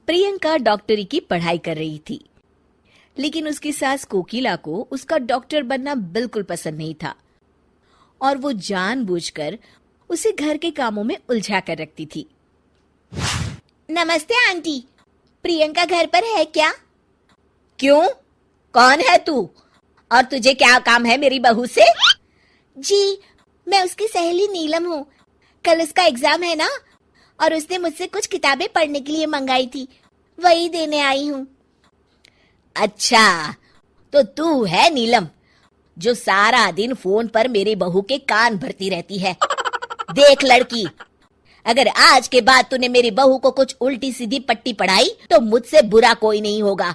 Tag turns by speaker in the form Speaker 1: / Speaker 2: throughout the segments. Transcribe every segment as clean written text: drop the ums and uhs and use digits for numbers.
Speaker 1: प्रियंका डॉक्टरी की पढ़ाई कर रही थी, लेकिन उसकी सास कोकिला को उसका डॉक्टर बनना बिल्कुल पसंद नहीं था और वो जानबूझकर उसे घर के कामों में उलझा कर रखती थी।
Speaker 2: नमस्ते आंटी, प्रियंका घर पर है क्या?
Speaker 1: क्यों? कौन है तू और तुझे क्या काम है मेरी बहू से?
Speaker 2: जी, मैं उसकी सहेली नीलम हूँ। कल उसका एग्जाम है ना, और उसने मुझसे कुछ किताबें पढ़ने के लिए मंगाई थी, वही देने आई हूँ।
Speaker 1: अच्छा, तो तू है नीलम जो सारा दिन फोन पर मेरी बहू के कान भरती रहती है। देख लड़की, अगर आज के बाद तूने मेरी बहू को कुछ उल्टी सीधी पट्टी पढ़ाई तो मुझसे बुरा कोई नहीं होगा।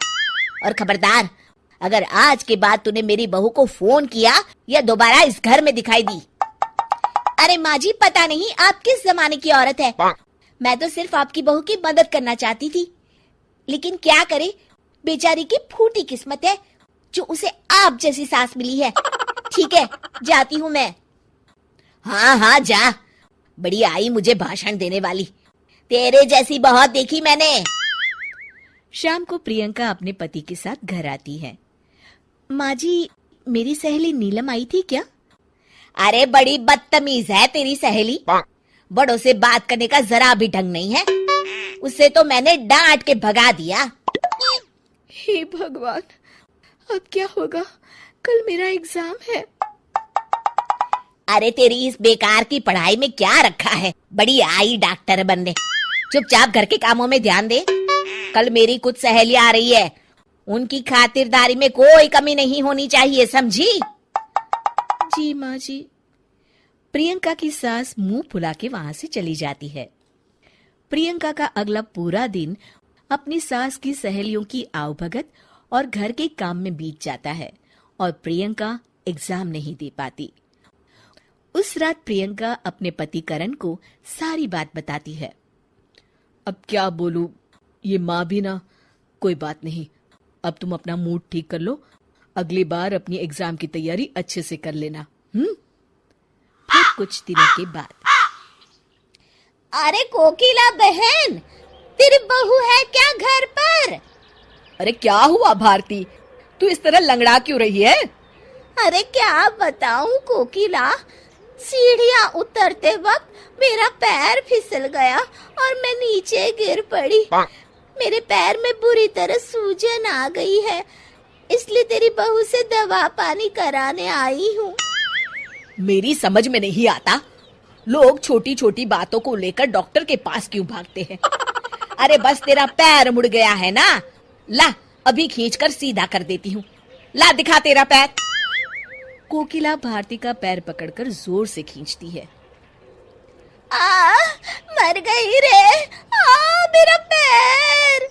Speaker 1: और खबरदार, अगर आज के बाद तूने मेरी बहू को फोन किया या दोबारा इस घर में दिखाई दी।
Speaker 2: अरे माँ जी, पता नहीं आप किस जमाने की औरत है। मैं तो सिर्फ आपकी बहू की मदद करना चाहती थी, लेकिन क्या करे, बेचारी की फूटी किस्मत है जो उसे आप जैसी सास मिली है। ठीक है, जाती हूँ मैं।
Speaker 1: हाँ हाँ जा, बड़ी आई मुझे भाषण देने वाली। तेरे जैसी बहुत देखी मैंने। शाम को प्रियंका अपने पति के साथ घर आती है।
Speaker 2: माँ जी, मेरी सहेली नीलम आई थी क्या?
Speaker 1: अरे बड़ी बदतमीज है तेरी सहेली, बड़ों से बात करने का जरा भी ढंग नहीं है। उसे तो मैंने डांट के भगा दिया।
Speaker 2: हे भगवान, अब क्या होगा? कल मेरा एग्जाम है।
Speaker 1: अरे तेरी इस बेकार की पढ़ाई में क्या रखा है? बड़ी आई डॉक्टर बनने। चुपचाप घर के कामों में ध्यान दे। कल मेरी कुछ सहेली आ रही है, उनकी खातिरदारी में कोई कमी नहीं होनी चाहिए, समझी?
Speaker 2: जी माँ जी।
Speaker 1: प्रियंका की सास मुंह फुला के वहां से चली जाती है। प्रियंका का अगला पूरा दिन अपनी सास की सहेलियों की आवभगत और घर के काम में बीत जाता है और प्रियंका एग्जाम नहीं दे पाती। उस रात प्रियंका अपने पति करण को सारी बात बताती है।
Speaker 3: अब क्या बोलूं, ये माँ भी ना। कोई बात नहीं, अब तुम अपना मूड ठीक कर लो, अगली बार अपनी एग्जाम की तैयारी अच्छे से कर लेना।
Speaker 1: फिर कुछ दिनों के बाद,
Speaker 2: अरे कोकिला बहन, तेरी बहू है क्या घर पर?
Speaker 3: अरे क्या हुआ भारती, तू इस तरह लंगड़ा क्यों रही है?
Speaker 2: अरे क्या बताऊं कोकिला, सीढ़ियां उतरते वक्त मेरा पैर फिसल गया और मैं नीचे गिर पड़ी। मेरे पैर में बुरी तरह सूजन आ गई है, इसलिए तेरी बहू से दवा पानी कराने आई हूँ।
Speaker 3: मेरी समझ में नहीं आता, लोग छोटी छोटी बातों को लेकर डॉक्टर के पास क्यों भागते हैं।
Speaker 1: अरे बस तेरा पैर मुड़ गया है ना, ला अभी खींचकर सीधा कर देती हूँ। ला दिखा तेरा पैर। कोकिला भारती का पैर पकड़कर जोर से खींचती है।
Speaker 2: मर गई रे, मेरा पैर।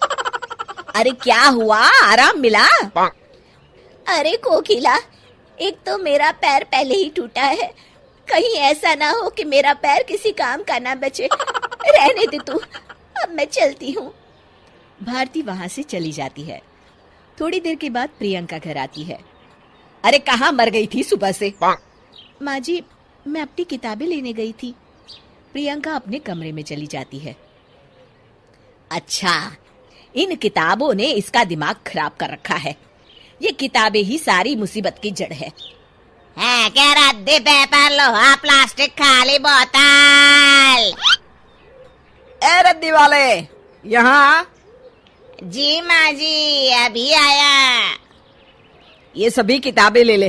Speaker 1: अरे क्या हुआ, आराम मिला?
Speaker 2: अरे कोकिला, एक तो मेरा पैर पहले ही टूटा है, कहीं ऐसा ना हो कि मेरा पैर किसी काम का ना बचे। रहने दे तू, अब मैं चलती हूँ।
Speaker 1: भारती वहां से चली जाती है। थोड़ी देर के बाद प्रियंका घर आती है। अरे कहाँ मर गई थी सुबह से?
Speaker 2: माँ जी, मैं अपनी किताबें लेने गई थी।
Speaker 1: प्रियंका अपने कमरे में चली जाती है। अच्छा, इन किताबों ने इसका दिमाग खराब कर रखा है। ये किताबें ही सारी मुसीबत की जड़ है। क्या रद्दी पेपर, लोहा, प्लास्टिक, खाली बोतल।
Speaker 3: ए रद्दी वाले, यहाँ।
Speaker 1: जी माँ जी, अभी आया।
Speaker 3: ये सभी किताबें ले ले।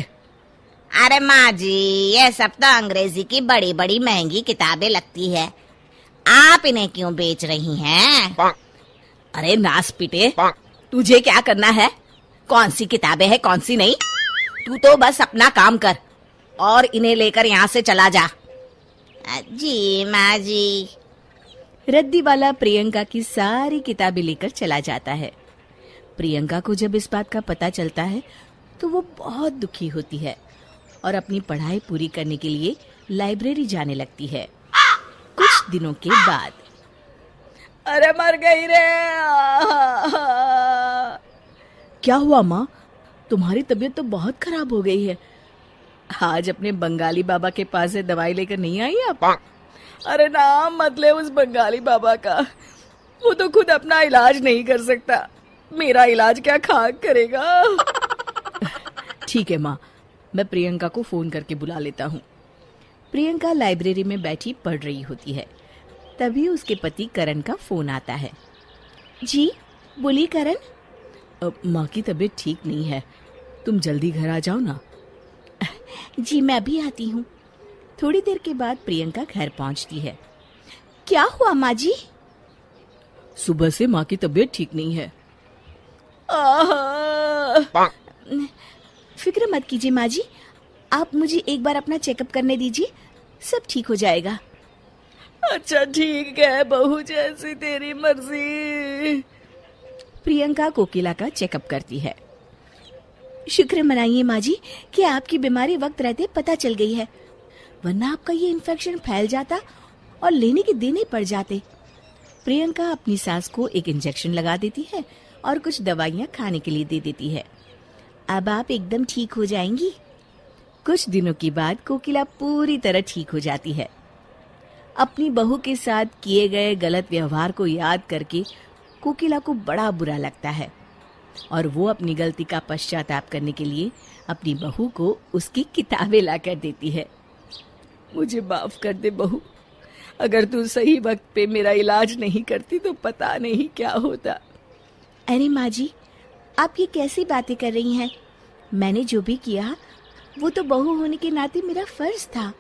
Speaker 1: अरे माँ जी, ये सब तो अंग्रेजी की बड़ी बड़ी महंगी किताबें लगती है, आप इन्हें क्यों बेच रही हैं?
Speaker 3: अरे नास पीटे, तुझे क्या करना है?
Speaker 1: कौन सी किताबें हैं कौन सी नहीं, तू तो बस अपना काम कर और इन्हें लेकर यहाँ से चला जा। जी माँ जी। रद्दी वाला प्रियंका की सारी किताबें लेकर चला जाता है। प्रियंका को जब इस बात का पता चलता है तो वो बहुत दुखी होती है और अपनी पढ़ाई पूरी करने के लिए लाइब्रेरी जाने लगती है। कुछ दिनों के बाद,
Speaker 3: अरे मर गई रे। क्या हुआ माँ, तुम्हारी तबीयत तो बहुत खराब हो गई है। आज अपने बंगाली बाबा के पास से दवाई लेकर नहीं आई आप? अरे नाम मत ले उस बंगाली बाबा का, वो तो खुद अपना इलाज नहीं कर सकता, मेरा इलाज क्या खाक करेगा। ठीक है माँ, मैं प्रियंका को फोन करके बुला लेता हूँ। प्रियंका लाइब्रेरी में बैठी पढ़ रही होती है। तभी उसके पति करण का फोन आता है।
Speaker 1: जी बोलिए करण।
Speaker 3: माँ की तबीयत ठीक नहीं है, तुम जल्दी घर आ जाओ ना।
Speaker 1: जी मैं अभी आती हूँ। थोड़ी देर के बाद प्रियंका घर पहुँचती है। क्या हुआ माँ जी?
Speaker 3: सुबह से माँ की तबीयत ठीक नहीं है।
Speaker 1: फिक्र मत कीजिए माँ जी, आप मुझे एक बार अपना चेकअप करने दीजिए, सब ठीक हो जाएगा।
Speaker 3: अच्छा ठीक है, बहू जैसी तेरी मर्जी।
Speaker 1: प्रियंका कोकिला का चेकअप करती है। शुक्र मनाइए माँ जी कि आपकी बीमारी वक्त रहते पता चल गई है, वरना आपका ये इन्फेक्शन फैल जाता और लेने के देने पड़ जाते। प्रियंका अपनी सास को एक इंजेक्शन लगा देती है और कुछ दवाइयाँ खाने के लिए दे देती है। अब आप एकदम ठीक हो जाएंगी। कुछ दिनों के बाद कोकिला पूरी तरह ठीक हो जाती है। अपनी बहू के साथ किए गए गलत व्यवहार को याद करके कोकिला को बड़ा बुरा लगता है और वो अपनी गलती का पश्चाताप करने के लिए अपनी बहू को उसकी किताबें लाकर देती है।
Speaker 3: मुझे माफ कर दे बहू, अगर तू सही वक्त पे मेरा इलाज नहीं करती तो पता नहीं क्या होता।
Speaker 1: अरे माँ जी, आप ये कैसी बातें कर रही हैं? मैंने जो भी किया वो तो बहू होने के नाते मेरा फर्ज था।